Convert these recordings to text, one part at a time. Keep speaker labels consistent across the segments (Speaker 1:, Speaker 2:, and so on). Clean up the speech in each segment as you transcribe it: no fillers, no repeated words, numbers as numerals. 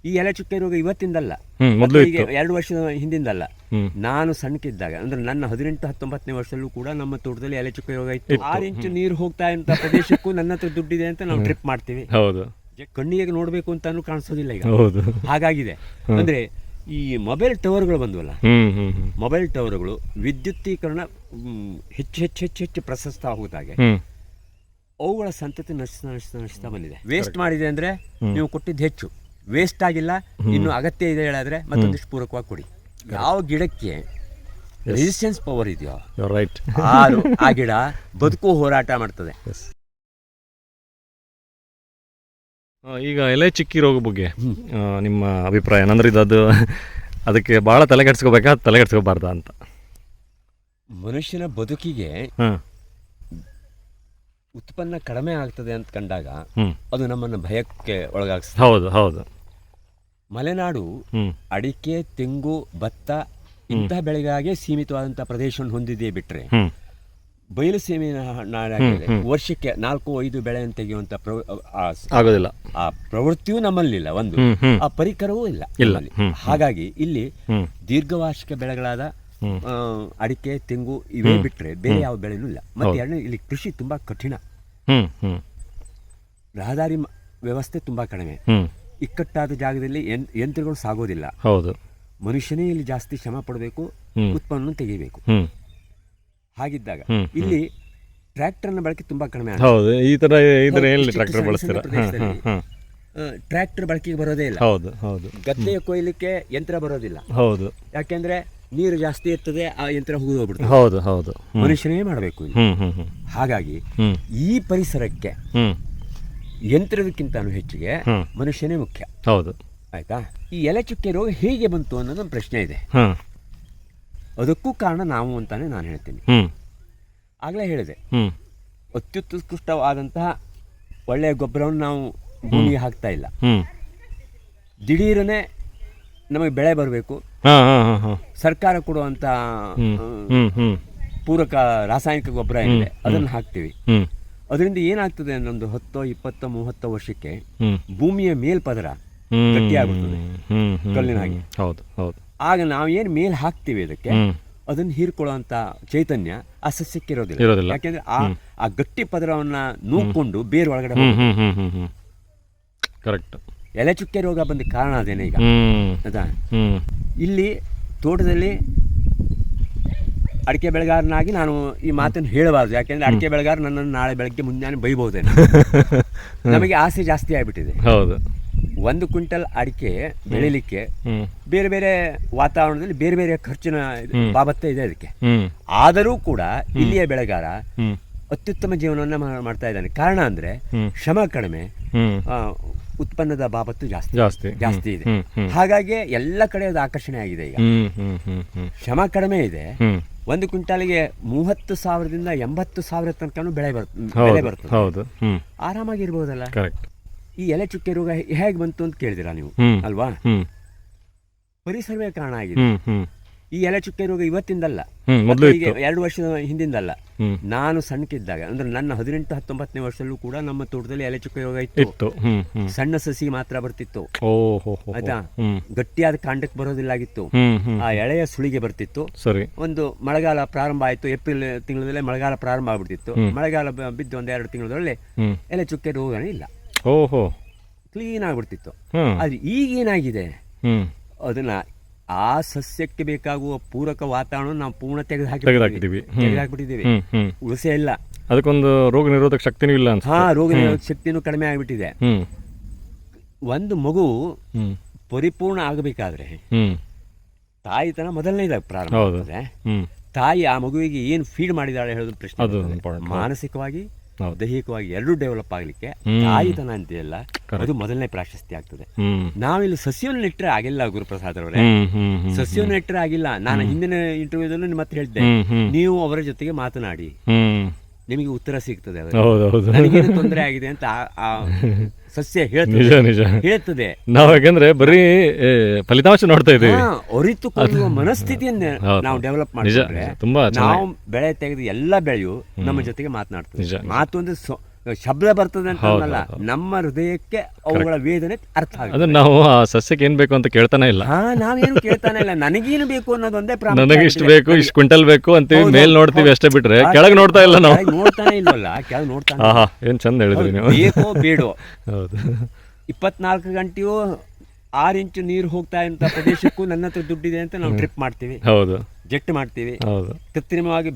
Speaker 1: ಈ ಎಲೆ ಚುಕ್ಕೆ ರೋಗ ಇವತ್ತಿಂದಲ್ಲ,
Speaker 2: ಮೊದಲು
Speaker 1: ಈಗ 2 ವರ್ಷದ ಹಿಂದಿಂದಲ್ಲ. ನಾನು ಸಣ್ಣಕ್ಕಿದ್ದಾಗ ಅಂದ್ರೆ ನನ್ನ 18-19ನೇ ವರ್ಷದಲ್ಲೂ ಕೂಡ ನಮ್ಮ ತೋಟದಲ್ಲಿ ಎಲೆ ಚುಕ್ಕೆ ರೋಗ ಇತ್ತು. 6 ಇಂಚು ನೀರು ಹೋಗ್ತಾ ಇದ್ದ ಪ್ರದೇಶಕ್ಕೂ ನನ್ನ ಹತ್ರ ದುಡ್ಡಿದೆ ಅಂತ ನಾವು ಟ್ರಿಪ್ ಮಾಡ್ತೀವಿ.
Speaker 2: ಹೌದು,
Speaker 1: ಕಣ್ಣಿಗೆ ನೋಡ್ಬೇಕು ಅಂತಾನು ಕಾಣಿಸೋದಿಲ್ಲ ಈಗ.
Speaker 2: ಹೌದು,
Speaker 1: ಹಾಗಾಗಿದೆ. ಅಂದ್ರೆ ಈ ಮೊಬೈಲ್ ಟವರ್ಗಳು ಬಂದ್ವಲ್ಲ, ಮೊಬೈಲ್ ಟವರ್ಗಳು ವಿದ್ಯುತ್ತೀಕರಣ ಹೆಚ್ಚು ಪ್ರಶಸ್ತ ಆಗುತ್ತಾಗೆ ಅವುಗಳ ಸಂತತಿ ನಶಿಸ್ತಾ ಬಂದಿದೆ. ವೇಸ್ಟ್ ಮಾಡಿದೆ ಅಂದ್ರೆ ನೀವು ಕೊಟ್ಟಿದ್ದು ಹೆಚ್ಚು, ವೇಸ್ಟ್ ಆಗಿಲ್ಲ, ಇನ್ನು ಅಗತ್ಯ ಇದೆ ಹೇಳಿದ್ರೆ ಮತ್ತೊಂದಿಷ್ಟು ಪೂರಕವಾಗಿ ಕೊಡಿ. ಯಾವ ಗಿಡಕ್ಕೆ ರೆಸಿಸ್ಟೆನ್ಸ್ ಪವರ್ ಇದೆಯೋ
Speaker 2: ರೈಟ್,
Speaker 1: ಆ ಗಿಡ ಬದುಕು ಹೋರಾಟ ಮಾಡ್ತದೆ.
Speaker 2: ಈಗ ಎಲೆ ಚುಕ್ಕಿ ರೋಗ ಬಗ್ಗೆ ನಿಮ್ಮ ಅಭಿಪ್ರಾಯ ಏನಂದ್ರೆ ಅದಕ್ಕೆ ಭಾಳ ತಲೆ ಕೆಡಿಸ್ಕೋಬೇಕಾ ತಲೆ ಕೆಡಿಸ್ಕೋಬಾರ್ದಾ ಅಂತ?
Speaker 1: ಮನುಷ್ಯನ ಬದುಕಿಗೆ ಉತ್ಪನ್ನ ಕಡಿಮೆ ಆಗ್ತದೆ ಅಂತ ಕಂಡಾಗ ಅದು ನಮ್ಮನ್ನು ಭಯಕ್ಕೆ ಒಳಗಾಗ್ತದೆ.
Speaker 2: ಹೌದು ಹೌದು. ಮಲೆನಾಡು
Speaker 1: ಅಡಿಕೆ, ತೆಂಗು, ಭತ್ತ ಇಂತಹ ಬೆಳೆಗಾಗೆ ಸೀಮಿತವಾದಂಥ ಪ್ರದೇಶವನ್ನು ಹೊಂದಿದೆ ಬಿಟ್ರೆ ಬಯಲು ಸೀಮೆ ನಾಡಾಗಿದೆ. ವರ್ಷಕ್ಕೆ 4-5 ಬೆಳೆಯನ್ನು ತೆಗೆಯುವಂತ
Speaker 2: ಆಗೋದಿಲ್ಲ.
Speaker 1: ಆ ಪ್ರವೃತ್ತಿಯೂ ನಮ್ಮಲ್ಲಿಲ್ಲ, ಒಂದು ಆ ಪರಿಕರವೂ ಇಲ್ಲ. ಹಾಗಾಗಿ ಇಲ್ಲಿ ದೀರ್ಘವಾರ್ಷಿಕ ಬೆಳೆಗಳಾದ ಅಡಿಕೆ, ತೆಂಗು ಇವೇ ಬಿಟ್ರೆ ಬೇರೆ ಯಾವ ಬೆಳೆನೂ ಇಲ್ಲ. ಮತ್ತೆ ಎರಡನೇ, ಇಲ್ಲಿ ಕೃಷಿ ತುಂಬಾ ಕಠಿಣ, ರಹದಾರಿ ವ್ಯವಸ್ಥೆ ತುಂಬಾ ಕಡಿಮೆ, ಇಕ್ಕಟ್ಟಾದ ಜಾಗದಲ್ಲಿ ಯಂತ್ರಗಳು ಸಾಗೋದಿಲ್ಲ.
Speaker 2: ಹೌದು,
Speaker 1: ಮನುಷ್ಯನೇ ಇಲ್ಲಿ ಜಾಸ್ತಿ ಶ್ರಮ ಪಡಬೇಕು, ಉತ್ಪನ್ನ ತೆಗಿಬೇಕು. ಹಾಗಿದ್ದಾಗ ಇಲ್ಲಿ ಟ್ರ್ಯಾಕ್ಟರ್ನ ಬಳಕೆ ತುಂಬಾ ಕಡಿಮೆ.
Speaker 2: ಹೌದು, ಈ ತರ ಟ್ರ್ಯಾಕ್ಟರ್ ಬಳಸ್ತೀರಾ?
Speaker 1: ಟ್ರ್ಯಾಕ್ಟರ್ ಬಳಕೆಗೆ ಬರೋದೇ ಇಲ್ಲ.
Speaker 2: ಹೌದು ಹೌದು.
Speaker 1: ಗದ್ದೆಯ ಕೊಯ್ಲಿಕ್ಕೆ ಯಂತ್ರ ಬರೋದಿಲ್ಲ.
Speaker 2: ಹೌದು,
Speaker 1: ಯಾಕೆಂದ್ರೆ ನೀರು ಜಾಸ್ತಿ ಇರ್ತದೆ, ಆ ಯಂತ್ರ ಹೋಗ್ಬಿಡ್ತದೆ.
Speaker 2: ಹೌದು ಹೌದು.
Speaker 1: ಮನುಷ್ಯನೇ ಮಾಡಬೇಕು. ಹಾಗಾಗಿ ಈ ಪರಿಸರಕ್ಕೆ ಯಂತ್ರದಕ್ಕಿಂತ ಹೆಚ್ಚಿಗೆ ಮನುಷ್ಯನೇ ಮುಖ್ಯ.
Speaker 2: ಹೌದು,
Speaker 1: ಆಯ್ತಾ? ಈ ಎಲೆ ಚುಕ್ಕೆ ರೋಗ ಹೇಗೆ ಬಂತು ಅನ್ನೋದು ಒಂದು ಪ್ರಶ್ನೆ ಇದೆ. ಅದಕ್ಕೂ ಕಾರಣ ನಾವು ಅಂತಾನೆ ನಾನು ಹೇಳ್ತೀನಿ. ಆಗಲೇ ಹೇಳಿದೆ, ಅತ್ಯುತ್ಕೃಷ್ಟವಾದಂತಹ ಒಳ್ಳೆಯ ಗೊಬ್ಬರವನ್ನು ನಾವು ಭೂಮಿಗೆ ಹಾಕ್ತಾ ಇಲ್ಲ. ದಿಢೀರನೆ ನಮಗೆ ಬೆಳೆ ಬರಬೇಕು, ಸರ್ಕಾರ ಕೊಡುವಂತ ಪೂರಕ ರಾಸಾಯನಿಕ ಗೊಬ್ಬರ ಏನಿದೆ ಅದನ್ನು ಹಾಕ್ತೀವಿ. ಅದರಿಂದ ಏನಾಗ್ತದೆ ಅನ್ನೊಂದು 10, 20, 30 ವರ್ಷಕ್ಕೆ ಭೂಮಿಯ ಮೇಲ್ಪದರ ಗಟ್ಟಿಯಾಗುತ್ತದೆ ಕಲ್ಲಿನ ಹಾಗೆ. ಆಗ ನಾವು ಏನು ಮೇಲ್ ಹಾಕ್ತೀವಿ ಅದಕ್ಕೆ ಅದನ್ನು ಹೀರ್ಕೊಳ್ಳುವಂತ ಚೈತನ್ಯ ಆ ಸಸ್ಯಕ್ಕೆ ಇರೋದಿಲ್ಲ. ಯಾಕೆಂದ್ರೆ ಆ ಗಟ್ಟಿ ಪದರವನ್ನ ನೂಕೊಂಡು ಬೇರೆ ಒಳಗಡೆ
Speaker 2: ಕರೆಕ್ಟ್.
Speaker 1: ಎಲೆ ಚುಕ್ಕೆ ರೋಗ ಬಂದ ಕಾರಣ ಅದೇನೆ. ಈಗ ಅದಾ ಇಲ್ಲಿ ತೋಟದಲ್ಲಿ ಅಡಿಕೆ ಬೆಳೆಗಾರನಾಗಿ ನಾನು ಈ ಮಾತನ್ನು ಹೇಳಬಾರ್ದು. ಯಾಕೆಂದ್ರೆ ಅಡಿಕೆ ಬೆಳೆಗಾರ ನನ್ನನ್ನು ನಾಳೆ ಬೆಳಗ್ಗೆ ಮುಂಜಾನೆ ಬೈಬಹುದೇನೆ. ನಮಗೆ ಆಸೆ ಜಾಸ್ತಿ ಆಗಿಬಿಟ್ಟಿದೆ.
Speaker 2: ಹೌದು,
Speaker 1: 1 ಕ್ವಿಂಟಲ್ ಅಡಿಕೆ ಬೆಳಿಲಿಕ್ಕೆ ಬೇರೆ ಬೇರೆ ವಾತಾವರಣದಲ್ಲಿ ಬೇರೆ ಬೇರೆ ಖರ್ಚಿನ ಬಾಬತ್ತೆ ಇದೆ ಅದಕ್ಕೆ. ಆದರೂ ಕೂಡ ಇಲ್ಲಿಯ ಬೆಳೆಗಾರ ಅತ್ಯುತ್ತಮ ಜೀವನವನ್ನ ಮಾಡ್ತಾ ಇದ್ದಾನೆ. ಕಾರಣ ಅಂದ್ರೆ ಶ್ರಮ ಕಡಿಮೆ, ಉತ್ಪನ್ನದ ಬಾಬತ್ತು ಜಾಸ್ತಿ ಇದೆ. ಹಾಗಾಗಿ ಎಲ್ಲ ಕಡೆ ಅದು ಆಕರ್ಷಣೆ ಆಗಿದೆ. ಈಗ ಶ್ರಮ ಕಡಿಮೆ ಇದೆ. 1 ಕ್ವಿಂಟಾಲಿಗೆ 30,000ದಿಂದ 80,000 ತನಕ ಬೆಳೆ ಬರ್ತದೆ. ಆರಾಮಾಗಿರ್ಬೋದಲ್ಲ. ಈ ಎಲೆ ಚುಕ್ಕೆ ರೋಗ ಹೇಗೆ ಬಂತು ಅಂತ ಕೇಳಿದಿರಾ ನೀವು ಅಲ್ವಾ? ಪರಿಸರವೇ ಕಾರಣ ಆಗಿದೆ. ಈ ಎಲೆ ಚುಕ್ಕೆ ರೋಗ ಇವತ್ತಿಂದಲ್ಲ, 2 ವರ್ಷದ ಹಿಂದಿಂದಲ್ಲ. ನಾನು ಸಣ್ಣಕ್ಕಿದ್ದಾಗ ಅಂದ್ರೆ ನನ್ನ 18-19ನೇ ವರ್ಷದಲ್ಲೂ ಕೂಡ ನಮ್ಮ ತೋಟದಲ್ಲಿ ಎಲೆ ಚುಕ್ಕೆ ರೋಗ ಇತ್ತು. ಸಣ್ಣ ಸಸಿ ಮಾತ್ರ ಬರ್ತಿತ್ತು, ಆಯ್ತಾ? ಗಟ್ಟಿಯಾದ ಕಾಂಡಕ್ಕೆ ಬರೋದಿಲ್ಲಾಗಿತ್ತು, ಆ ಎಳೆಯ ಸುಳಿಗೆ ಬರ್ತಿತ್ತು. ಒಂದು ಮಳೆಗಾಲ ಪ್ರಾರಂಭ ಆಯ್ತು, ಏಪ್ರಿಲ್ ತಿಂಗಳಲ್ಲೇ ಮಳೆಗಾಲ ಪ್ರಾರಂಭ ಆಗ್ಬಿಡ್ತಿತ್ತು. ಮಳೆಗಾಲ ಬಿದ್ದು 1-2 ತಿಂಗಳಲ್ಲಿ ಎಲೆ ಚುಕ್ಕೆ ರೋಗನೇ ಇಲ್ಲ, ಕ್ಲೀನ್ ಆಗ್ಬಿಡ್ತಿತ್ತು. ಆದ್ರೆ ಈಗ ಏನಾಗಿದೆ, ಅದನ್ನ ಆ ಸಸ್ಯಕ್ಕೆ ಬೇಕಾಗುವ ಪೂರಕ ವಾತಾವರಣ ನಾವು ಪೂರ್ಣ ತೆಗೆದುಹಾಕಿಬಿಟ್ಟಿದ್ದೀವಿ. ಉಳಿಸೇ ಇಲ್ಲ.
Speaker 2: ಅದಕ್ಕೊಂದು ರೋಗ ನಿರೋಧಕ ಶಕ್ತಿನೂ ಇಲ್ಲ.
Speaker 1: ರೋಗ ನಿರೋಧಕ ಶಕ್ತಿನೂ ಕಡಿಮೆ ಆಗಿಬಿಟ್ಟಿದೆ. ಒಂದು ಮಗು ಪರಿಪೂರ್ಣ ಆಗಬೇಕಾದ್ರೆ ತಾಯಿತನ ಮೊದಲನೇದಾಗ ಪ್ರಾರಂಭ ಆಗ್ತದೆ. ತಾಯಿ ಆ ಮಗುವಿಗೆ ಏನು ಫೀಡ್ ಮಾಡಿದಾಳೆ ಹೇಳೋದು ಪ್ರಶ್ನೆ. ಮಾನಸಿಕವಾಗಿ ದೈಹಿಕವಾಗಿ ಎರಡೂ ಡೆವಲಪ್ ಆಗ್ಲಿಕ್ಕೆ ತಾಯಿತನ ಅಂತೆಲ್ಲ ಅದು ಮೊದಲನೇ ಪ್ರಾಶಸ್ತ್ಯ ಆಗ್ತದೆ. ನಾವಿಲ್ಲಿ ಸಸ್ಯವನ್ನು ನೆಟ್ಟರೆ ಆಗಿಲ್ಲ ಗುರುಪ್ರಸಾದ್ ಅವರೇ, ಸಸ್ಯವನ್ನು ನೆಟ್ಟರೆ ಆಗಿಲ್ಲ. ನಾನು ಹಿಂದಿನ ಇಂಟರ್ವ್ಯೂದಲ್ಲೂ ನಿಮ್ಮ ಹತ್ರ ಹೇಳಿದ್ದೆ, ನೀವು ಅವರ ಜೊತೆಗೆ ಮಾತನಾಡಿ, ನಿಮಗೆ ಉತ್ತರ ಸಿಗ್ತದೆ. ನನಗೇನು ತೊಂದರೆ ಆಗಿದೆ ಅಂತ ಆ ಸಸ್ಯ ಹೇಳ್ತದೆ.
Speaker 2: ನಾವು ಯಾಕಂದ್ರೆ ಬರೀ ಫಲಿತಾಂಶ ನೋಡ್ತಾ ಇದ್ದೀವಿ.
Speaker 1: ಅರಿತುಕೊಳ್ಳುವ ಮನಸ್ಥಿತಿಯನ್ನ ನಾವು ಡೆವಲಪ್ ಮಾಡಿದ್ರೆ ನಾವು ಬೆಳೆ ತೆಗೆದು ಎಲ್ಲ ಬೆಳೆಯು ನಮ್ಮ ಜೊತೆಗೆ ಮಾತನಾಡ್ತದೆ. ಮಾತು ಅಂದ್ರೆ ಶಬ್ದ ಬರ್ತದೆ ಅಂತ ಅನ್ನಲ್ಲ, ನಮ್ಮ ಹೃದಯಕ್ಕೆ ಅವುಗಳ ವೇದನೆ ಅರ್ಥ ಆಗುತ್ತೆ.
Speaker 2: ಅದನ್ನ ನಾವು ಆ ಸಸ್ಯಕ್ಕೆ ಏನ್ ಬೇಕು ಅಂತ ಕೇಳ್ತಾನೆ ಇಲ್ಲ.
Speaker 1: ನಾವೇನು ಕೇಳ್ತಾನೆ ಇಲ್ಲ, ನನಗೇನು ಬೇಕು ಅನ್ನೋದೊಂದೇ
Speaker 2: ನನಗೆ ಇಷ್ಟು ಬೇಕು, ಇಷ್ಟು ಕ್ವಿಂಟಲ್ ಬೇಕು ಅಂತೀವಿ, ಮೇಲ್ ನೋಡ್ತೀವಿ ಅಷ್ಟೇ ಬಿಟ್ರೆ ಕೆಳಗೆ ನೋಡ್ತಾ ಇಲ್ಲ ನಾವು.
Speaker 1: ನೋಡ್ತಾನೆ ಇಲ್ವಲ್ಲ, ಕೆಳಗೆ ನೋಡ್ತಾನೆ.
Speaker 2: ಏನ್ ಚಂದ ಹೇಳಿದ್ರಿ ನೀವು.
Speaker 1: ಬೇಕೋ ಬೇಡೋ,
Speaker 2: ಹೌದು
Speaker 1: 24 ಗಂಟೆಯೂ 6 ಇಂಚು ನೀರು ಹೋಗ್ತಾ ಇರೋ ಪ್ರದೇಶಕ್ಕೂ ನನ್ನ ಹತ್ರ ದುಡ್ಡಿದೆ ಅಂತ ನಾವು ಟ್ರಿಪ್ ಮಾಡ್ತೀವಿ,
Speaker 2: ಹೌದು
Speaker 1: ಜೆಟ್ ಮಾಡ್ತೀವಿ,
Speaker 2: ಹೌದು
Speaker 1: ಕೃತ್ರಿಮವಾಗಿ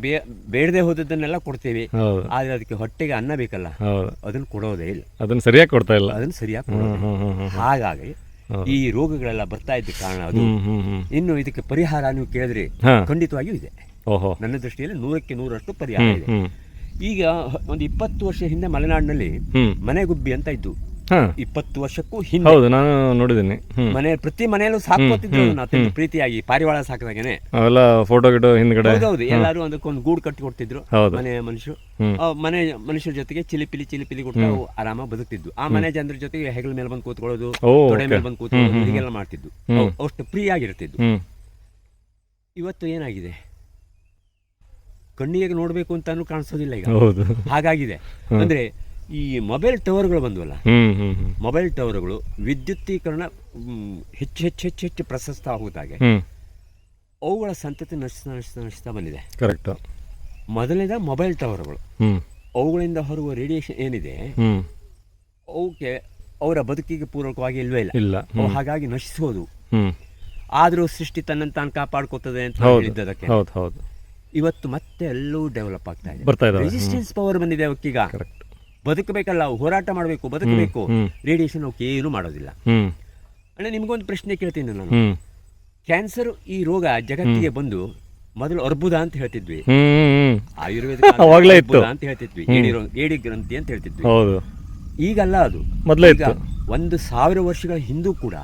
Speaker 1: ಬೇಡದೆ ಹೋದದ್ದನ್ನೆಲ್ಲ ಕೊಡ್ತೀವಿ.
Speaker 2: ಹೌದು
Speaker 1: ಆದ್ರೆ ಅದಕ್ಕೆ ಹೊಟ್ಟೆಗೆ ಅನ್ನ ಬೇಕಲ್ಲ,
Speaker 2: ಹೌದು
Speaker 1: ಅದನ್ನ ಕೊಡೋದೇ ಇಲ್ಲ,
Speaker 2: ಅದನ್ನ ಸರಿಯಾಗಿ ಕೊಡ್ತಾ ಇಲ್ಲ.
Speaker 1: ಅದನ್ನ ಸರಿಯಾಗಿ ಕೊಡೋದೇ. ಹಾಗಾಗಿ ಈ ರೋಗಗಳೆಲ್ಲ ಬರ್ತಾ ಇದ್ದ ಕಾರಣ ಅದು. ಇನ್ನು ಇದಕ್ಕೆ ಪರಿಹಾರ ನೀವು ಕೇಳಿದ್ರೆ ಖಂಡಿತವಾಗಿಯೂ ಇದೆ.
Speaker 2: ಓಹೋ,
Speaker 1: ನನ್ನ ದೃಷ್ಟಿಯಲ್ಲಿ 100ಕ್ಕೆ 100ರಷ್ಟು ಪರಿಹಾರ ಇದೆ. ಈಗ ಒಂದು 20 ವರ್ಷ ಹಿಂದೆ ಮಲೆನಾಡಿನಲ್ಲಿ ಮನೆಗುಬ್ಬಿ ಅಂತ ಇದ್ದು, 20 ವರ್ಷಕ್ಕೂ ಹಿಂದೆ.
Speaker 2: ಹೌದು, ನಾನು ನೋಡಿದ್ದೀನಿ.
Speaker 1: ಪ್ರತಿ ಮನೆಯಲ್ಲೂ ಸಾಕೋತಿದ್ರು ನಾವು ಪ್ರೀತಿಯಾಗಿ, ಪಾರಿವಾಳ ಸಾಕಿದಾಗೇನೆ
Speaker 2: ಅವೆಲ್ಲ ಫೋಟೋ ಗಿಟೋ ಹಿಂದ್ಗಡೆ.
Speaker 1: ಹೌದು, ಎಲ್ಲರೂ ಅದಕ್ಕೊಂದು ಗೂಡು ಕಟ್ಟಿ ಕೊಡ್ತಿದ್ರು. ಮನೆ ಮನುಷ್ಯರು ಮನುಷ್ಯರ ಜೊತೆಗೆ ಚಿಲಿಪಿಲಿ ಕೊಟ್ಟು ಆರಾಮಾಗಿ ಬದುಕ್ತಿದ್ದು. ಆ ಮನೆ ಜನರ ಜೊತೆಗೆ ಹೆಗಲ ಮೇಲೆ ಬಂದು ಕೂತ್ಕೊಳ್ಳೋದು, ತೊಡೆ ಮೇಲೆ ಬಂದು ಕೂತ್ಕೊಳ್ಳೋದು, ಹೀಗೆಲ್ಲ ಮಾಡ್ತಿದ್ದು. ಅಷ್ಟು ಫ್ರೀ ಆಗಿರ್ತಿದ್ದು. ಇವತ್ತು ಏನಾಗಿದೆ, ಕಣ್ಣಿಗೆ ನೋಡ್ಬೇಕು ಅಂತಾನು ಕಾಣಿಸೋದಿಲ್ಲ ಈಗ, ಹಾಗಾಗಿದೆ. ಅಂದ್ರೆ ಈ ಮೊಬೈಲ್ ಟವರ್ಗಳು ಬಂದ್ವಲ್ಲ, ಮೊಬೈಲ್ ಟವರ್ಗಳು ವಿದ್ಯುತ್ತೀಕರಣ ಹೆಚ್ಚು ಪ್ರಶಸ್ತ ಆಗುತ್ತಾಗೆ ಅವುಗಳ ಸಂತತಿ ನಶಿಸ್ತಾ ಬಂದಿದೆ.
Speaker 2: ಕರೆಕ್ಟ್.
Speaker 1: ಮೊದಲನೇದ ಮೊಬೈಲ್ ಟವರ್ಗಳು, ಅವುಗಳಿಂದ ಹೊರಗುವ ರೇಡಿಯೇಷನ್ ಏನಿದೆ ಅವಕ್ಕೆ ಅವರ ಬದುಕಿಗೆ ಪೂರಕವಾಗಿ ಇಲ್ವೇ ಇಲ್ಲ, ಹಾಗಾಗಿ ನಶಿಸೋದು. ಆದರೂ ಸೃಷ್ಟಿ ತನ್ನನ್ನು ತಾನು ಕಾಪಾಡ್ಕೋತದೆ ಅಂತ ಹೇಳಿದ್ದಕ್ಕೆ ಇವತ್ತು ಮತ್ತೆ ಎಲ್ಲವೂ ಡೆವಲಪ್ ಆಗ್ತಾ ಇದೆ. ರೆಸಿಸ್ಟೆನ್ಸ್ ಪವರ್ ಬಂದಿದೆ ಅವಕ್ಕೀಗ. ಬದುಕಬೇಕಲ್ಲ, ಹೋರಾಟ ಮಾಡಬೇಕು, ಬದುಕಬೇಕು. ರೇಡಿಯೇಷನ್ ಅವಕ್ಕೆ ಏನು ಮಾಡೋದಿಲ್ಲ. ಅಂದ್ರೆ ನಿಮ್ಗೊಂದು ಪ್ರಶ್ನೆ ಕೇಳ್ತೀನಿ ನಾನು. ಕ್ಯಾನ್ಸರ್ ಈ ರೋಗ ಜಗತ್ತಿಗೆ ಬಂದು ಮೊದಲು ಅರ್ಬುದ ಅಂತ ಹೇಳ್ತಿದ್ವಿ, ಆಯುರ್ವೇದ ಅಂತ ಹೇಳ್ತಿದ್ವಿ, ಏಡಿ ಗ್ರಂಥಿ ಅಂತ ಹೇಳ್ತಿದ್ವಿ. ಈಗಲ್ಲ, ಅದು ಮೊದಲೇ 1000 ವರ್ಷಗಳ ಹಿಂದೂ ಕೂಡ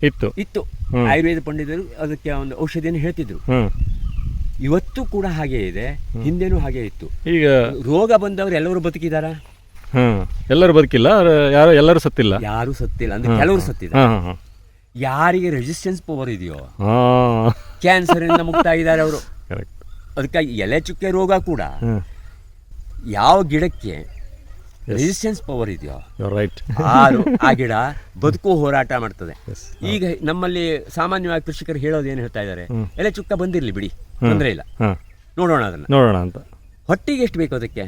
Speaker 1: ಇತ್ತು. ಆಯುರ್ವೇದ ಪಂಡಿತರು ಅದಕ್ಕೆ ಒಂದು ಔಷಧಿಯನ್ನು ಹೇಳ್ತಿದ್ರು. ಇವತ್ತು ಕೂಡ ಹಾಗೆ ಇದೆ, ಹಿಂದೆನೂ ಹಾಗೆ ಇತ್ತು. ಈಗ ರೋಗ ಬಂದವರು ಎಲ್ಲರೂ ಬದುಕಿದಾರ?
Speaker 2: ಎಲ್ಲರೂ ಬದುಕಿಲ್ಲ, ಎಲ್ಲರೂ ಸತ್ತಿಲ್ಲ.
Speaker 1: ಯಾರು ಸತ್ತಿಲ್ಲ ಅಂದ್ರೆ ಕೆಲವರು ಸತ್ತಿದ್ದಾರೆ. ಯಾರಿಗೆ ರೆಸಿಸ್ಟೆನ್ಸ್ ಪವರ್ ಇದೆಯೋ ಕ್ಯಾನ್ಸರ್ ಇಂದ ಮುಕ್ತ ಆಗಿದ್ದಾರೆ ಅವರು. ಅದಕ್ಕಾಗಿ ಎಲೆ ಚುಕ್ಕೆ ರೋಗ ಕೂಡ ಯಾವ ಗಿಡಕ್ಕೆ ರೆಸಿಸ್ಟೆನ್ಸ್ ಪವರ್ ಇದೆಯೋ ಆ ಗಿಡ ಬದುಕು ಹೋರಾಟ ಮಾಡ್ತದೆ. ಈಗ ನಮ್ಮಲ್ಲಿ ಸಾಮಾನ್ಯವಾಗಿ ಕೃಷಿಕರು ಹೇಳೋದು ಏನು ಹೇಳ್ತಾ ಇದ್ದಾರೆ, ಎಲೆ ಚುಕ್ಕ ಬಂದಿರ್ಲಿ ಬಿಡಿ, ತೊಂದರೆ ಇಲ್ಲ, ನೋಡೋಣ ಅಂತ. ಹೊಟ್ಟಿಗೆ ಎಷ್ಟು ಬೇಕು ಅದಕ್ಕೆ,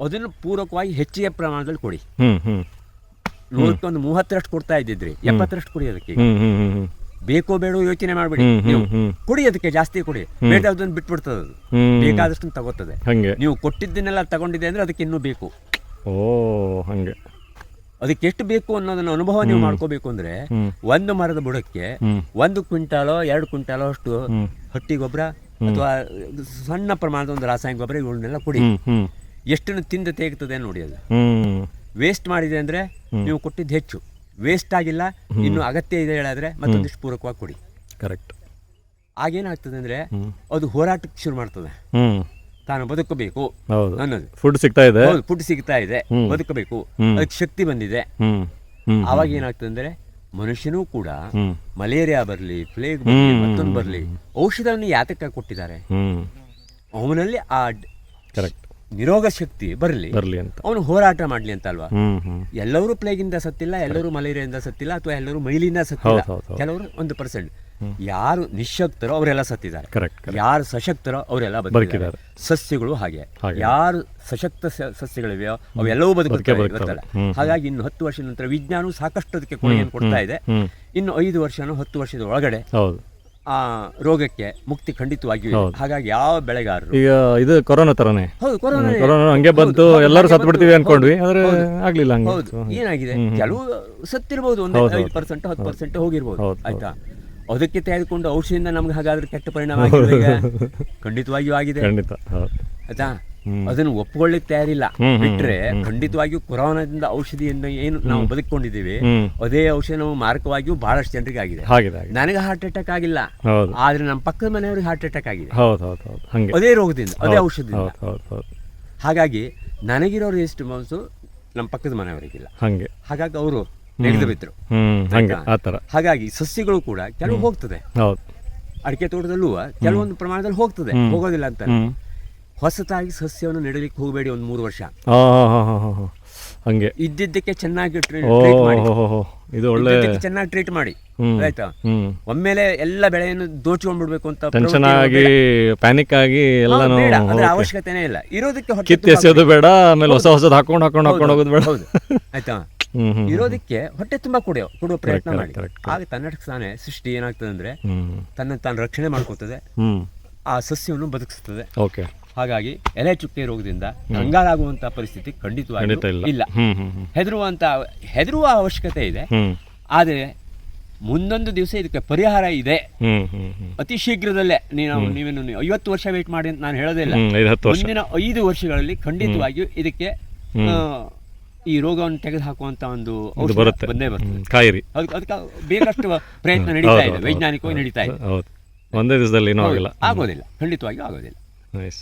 Speaker 1: ಅದನ್ನು ಪೂರಕವಾಗಿ ಹೆಚ್ಚಿಗೆ ಪ್ರಮಾಣದಲ್ಲಿ ಕೊಡಿ. 30ರಷ್ಟು ಕೊಡ್ತಾ ಇದ್ದಿದ್ರಿ, 70ರಷ್ಟು ಕೊಡಿ ಅದಕ್ಕೆ. ಬೇಕೋ ಬೇಡೋ ಯೋಚನೆ ಮಾಡಬೇಡಿ, ನೀವು ಕೊಡಿ, ಅದಕ್ಕೆ ಜಾಸ್ತಿ ಕೊಡಿ. ಬೇಡದನ್ನು ಬಿಟ್ಬಿಡ್ತದೆ, ಅದು ಬೇಕಾದಷ್ಟು ತಗೋತದೆ. ನೀವು ಕೊಟ್ಟಿದ್ದನ್ನೆಲ್ಲ ತಗೊಂಡಿದೆ ಅಂದ್ರೆ ಅದಕ್ಕೆ ಇನ್ನೂ ಬೇಕು.
Speaker 2: ಹಂಗೆ
Speaker 1: ಅದಕ್ಕೆ ಎಷ್ಟು ಬೇಕು ಅನ್ನೋದನ್ನ ಅನುಭವ ನೀವು ಮಾಡ್ಕೋಬೇಕು ಅಂದ್ರೆ, ಒಂದು ಮರದ ಬುಡಕ್ಕೆ 1 ಕ್ವಿಂಟಾಲೋ 2 ಕ್ವಿಂಟಾಲೋ ಅಷ್ಟು ಹಟ್ಟಿ ಗೊಬ್ಬರ ಅಥವಾ ಸಣ್ಣ ಪ್ರಮಾಣದ ಒಂದು ರಾಸಾಯನಿಕ ಗೊಬ್ಬರ ಇವನ್ನೆಲ್ಲ ಕೊಡಿ. ಎಷ್ಟನ್ನು ತಿಂದು ತೆಗ್ತದೆ ನೋಡಿ. ಅದು ವೇಸ್ಟ್ ಮಾಡಿದೆ ಅಂದ್ರೆ ನೀವು ಕೊಟ್ಟಿದ್ದು ಹೆಚ್ಚು, ವೇಸ್ಟ್ ಆಗಿಲ್ಲ, ಇನ್ನು ಅಗತ್ಯ ಇದೆ ಹೇಳಿದ್ರೆ ಮತ್ತೊಂದಿಷ್ಟು ಪೂರಕವಾಗಿ ಕೊಡಿ.
Speaker 2: ಕರೆಕ್ಟ್.
Speaker 1: ಆಗೇನಾಗ್ತದೆ ಅಂದ್ರೆ ಅದು ಹೋರಾಟಕ್ಕೆ ಶುರು ಮಾಡ್ತದೆ. ತಾನು ಬದುಕಬೇಕು ಅನ್ನೋದು.
Speaker 2: ಫುಡ್ ಸಿಗ್ತಾ
Speaker 1: ಇದೆ, ಬದುಕಬೇಕು, ಅದಕ್ಕೆ ಶಕ್ತಿ ಬಂದಿದೆ. ಆವಾಗ ಏನಾಗ್ತದೆ ಅಂದ್ರೆ ಮನುಷ್ಯನೂ ಕೂಡ ಮಲೇರಿಯಾ ಬರಲಿ, ಪ್ಲೇಗ್ ಬರಲಿ, ಮತ್ತೊಂದು ಬರಲಿ, ಔಷಧವನ್ನು ಯಾತಕ್ಕೆ ಕೊಟ್ಟಿದ್ದಾರೆ, ಅವನಲ್ಲಿ ಆ ನಿರೋಗ ಶಕ್ತಿ ಬರಲಿ ಅಂತ, ಅವನು ಹೋರಾಟ ಮಾಡ್ಲಿ ಅಂತ ಅಲ್ವಾ. ಎಲ್ಲರೂ ಪ್ಲೇಗಿಂದ ಸತ್ತಿಲ್ಲ, ಎಲ್ಲರೂ ಮಲೇರಿಯಾದಿಂದ ಸತ್ತಿಲ್ಲ, ಅಥವಾ ಎಲ್ಲರೂ ಮೈಲಿಂದ ಸತ್ತಿಲ್ಲ. ಕೆಲವರು 1%. ಯಾರು ನಿಶಕ್ತರೋ ಅವರೆಲ್ಲ ಸತ್ತಿದ್ದಾರೆ, ಯಾರು ಸಶಕ್ತರೋ ಅವರೆಲ್ಲ ಬದುಕಿದ್ದಾರೆ. ಸಸ್ಯಗಳು ಹಾಗೆ, ಯಾರು ಸಶಕ್ತ ಸಸ್ಯಗಳಿವೆಯೋ ಅವೆಲ್ಲವೂ ಬದುಕುತ್ತವೆ. ಹಾಗಾಗಿ ಇನ್ನು 10 ವರ್ಷದ ನಂತರ ವಿಜ್ಞಾನವು ಸಾಕಷ್ಟು ಅದಕ್ಕೆ ಕೊಡುಗೆಯನ್ನು ಕೊಡ್ತಾ ಇದೆ. ಇನ್ನು 5 ವರ್ಷನೋ 10 ವರ್ಷದ ಒಳಗಡೆ ಆ ರೋಗಕ್ಕೆ ಮುಕ್ತಿ ಖಂಡಿತವಾಗಿಯೂ ಇದೆ. ಹಾಗಾಗಿ ಯಾವ ಬೆಳೆಗಾರರು,
Speaker 2: ಈಗ ಇದು ಕೊರೋನಾ ತರನೇ,
Speaker 1: ಕೊರೋನಾ
Speaker 2: ಹಂಗೆ ಬಂತು, ಎಲ್ಲರೂ ಸತ್ತು ಬಿಡ್ತೀವಿ ಅನ್ಕೊಂಡ್ವಿ, ಆದ್ರೆ ಆಗ್ಲಿಲ್ಲ.
Speaker 1: ಏನಾಗಿದೆ, ಕೆಲವು ಸತ್ತಿರಬಹುದು, 5% 10% ಹೋಗಿರ್ಬೋದು, ಆಯ್ತಾ. ಅದಕ್ಕೆ ತೆಗೆದುಕೊಂಡು ಔಷಧಿಯಿಂದ ನಮ್ಗೆ ಹಾಗಾದ್ರೆ ಕೆಟ್ಟ ಪರಿಣಾಮ ಆಗಿದೆ, ಖಂಡಿತವಾಗಿಯೂ ಆಗಿದೆ, ಆಯ್ತಾ. ಅದನ್ನು ಒಪ್ಕೊಳ್ಳಿಕ್ಕೆ ತಯಾರಿಲ್ಲ. ಬಿಟ್ರೆ ಖಂಡಿತವಾಗಿಯೂ ಕೊರೋನಾದಿಂದ ಔಷಧಿಯಿಂದ ಏನು ನಾವು ಬದುಕೊಂಡಿದ್ದೀವಿ, ಅದೇ ಔಷಧಿ ನಾವು ಮಾರಕವಾಗಿಯೂ ಬಹಳಷ್ಟು ಜನರಿಗೆ ಆಗಿದೆ. ನನಗೆ ಹಾರ್ಟ್ ಅಟ್ಯಾಕ್ ಆಗಿಲ್ಲ, ಆದ್ರೆ ನಮ್ಮ ಪಕ್ಕದ ಮನೆಯವ್ರಿಗೆ ಹಾರ್ಟ್ ಅಟ್ಯಾಕ್ ಆಗಿದೆ, ಅದೇ ರೋಗದಿಂದ, ಅದೇ ಔಷಧದಿಂದ. ಹಾಗಾಗಿ ನನಗಿರೋರು ಎಷ್ಟು ಮನಸ್ಸು ನಮ್ಮ ಪಕ್ಕದ ಮನೆಯವರಿಗಿಲ್ಲ. ಹಾಗಾಗಿ ಅವರು ನೆಗೆದು ಬಿದ್ರು. ಹಾಗಾಗಿ ಸಸ್ಯಗಳು ಕೂಡ ಕೆಲವು ಹೋಗ್ತದೆ, ಅಡಿಕೆ ತೋಟದಲ್ಲೂ ಕೆಲವೊಂದು ಪ್ರಮಾಣದಲ್ಲಿ ಹೋಗ್ತದೆ, ಹೋಗೋದಿಲ್ಲ ಅಂತ. ಹೊಸತಾಗಿ ಸಸ್ಯವನ್ನು ನೆಡಲಿಕ್ಕೆ ಹೋಗಬೇಡಿ ಒಂದು 3 ವರ್ಷ.
Speaker 2: ಹಾಂ ಹಂಗೆ
Speaker 1: ಇದ್ದಿದ್ದಕ್ಕೆ ಚೆನ್ನಾಗಿ
Speaker 2: ಓ
Speaker 1: ಟ್ರೀಟ್ ಮಾಡಿ,
Speaker 2: ಇದು ಒಳ್ಳೆ
Speaker 1: ಚೆನ್ನಾಗಿ ಟ್ರೀಟ್ ಮಾಡಿ,
Speaker 2: ಹ್ಮ್.
Speaker 1: ಆಯ್ತಾ.
Speaker 2: ಹ್ಮ್
Speaker 1: ಒಮ್ಮೆಲೆ ಎಲ್ಲ ಬೆಳೆಯನ್ನು ದೋಚ್ಕೊಂಡ್ಬಿಡ್ಬೇಕು ಅಂತ
Speaker 2: ಟೆನ್ಷನ್ ಆಗಿ ಪ್ಯಾನಿಕ್ ಆಗಿ ಎಲ್ಲಾನು
Speaker 1: ಬೇಡ, ಅದ್ರ ಅವಶ್ಯಕತೆನೇ ಇಲ್ಲ. ಇರೋದಕ್ಕೆ ಹೊಟ್ಟೆ
Speaker 2: ಕಿತ್ತು ಎಸೆಯೋದು ಬೇಡ, ಆಮೇಲೆ ಹೊಸದು ಹಾಕೊಂಡು ಹೋಗೋದು ಬೇಡ.
Speaker 1: ಹೌದು, ಆಯ್ತಾ. ಇರೋದಕ್ಕೆ ಹೊಟ್ಟೆ ತುಂಬಾ ಕೊಡುವ ಪ್ರಯತ್ನ ಮಾಡಿ. ಆಗ ತನ್ನಟಕ್ಕೆ ತಾನೇ ಸೃಷ್ಟಿ ಏನಾಗ್ತದೆ ಅಂದ್ರೆ ತನ್ನ ತಾನು ರಕ್ಷಣೆ ಮಾಡ್ಕೋತದೆ, ಆ ಸಸ್ಯವನ್ನು ಬದುಕಿಸ್ತದೆ.
Speaker 2: ಓಕೆ.
Speaker 1: ಹಾಗಾಗಿ ಎಲೆ ಚುಕ್ಕೆ ರೋಗದಿಂದ ಕಂಗಾಲಾಗುವಂತ ಪರಿಸ್ಥಿತಿ ಖಂಡಿತವಾಗಿ ಇಲ್ಲ. ಹೆದರುವ ಅವಶ್ಯಕತೆ ಇದೆ, ಆದರೆ ಮುಂದೊಂದು ದಿವಸ ಇದಕ್ಕೆ ಪರಿಹಾರ ಇದೆ. ಅತಿ ಶೀಘ್ರದಲ್ಲೇ ನೀವೇನು 50 ವರ್ಷ ವೇಟ್ ಮಾಡಿ ಅಂತ ನಾನು ಹೇಳೋದಿಲ್ಲ. ಮುಂದಿನ 5 ವರ್ಷಗಳಲ್ಲಿ ಖಂಡಿತವಾಗಿಯೂ ಇದಕ್ಕೆ ಈ ರೋಗವನ್ನು ತೆಗೆದು ಹಾಕುವಂತ ಒಂದು ಔಷಧ ಬಂದೇ ಬರ್ತದೆ.
Speaker 2: ಕಾಯಿರಿ
Speaker 1: ಅದಕ್ಕೆ ಬೇಕಷ್ಟು ಪ್ರಯತ್ನ ನಡೀತಾ ಇದೆ, ವೈಜ್ಞಾನಿಕವಾಗಿ ನಡೀತಾ ಇದೆ.
Speaker 2: ಒಂದೇ ದಿವಸದಲ್ಲಿ ಆಗೋದಿಲ್ಲ,
Speaker 1: ಖಂಡಿತವಾಗಿಯೂ ಆಗೋದಿಲ್ಲ.
Speaker 2: ನೈಸ್.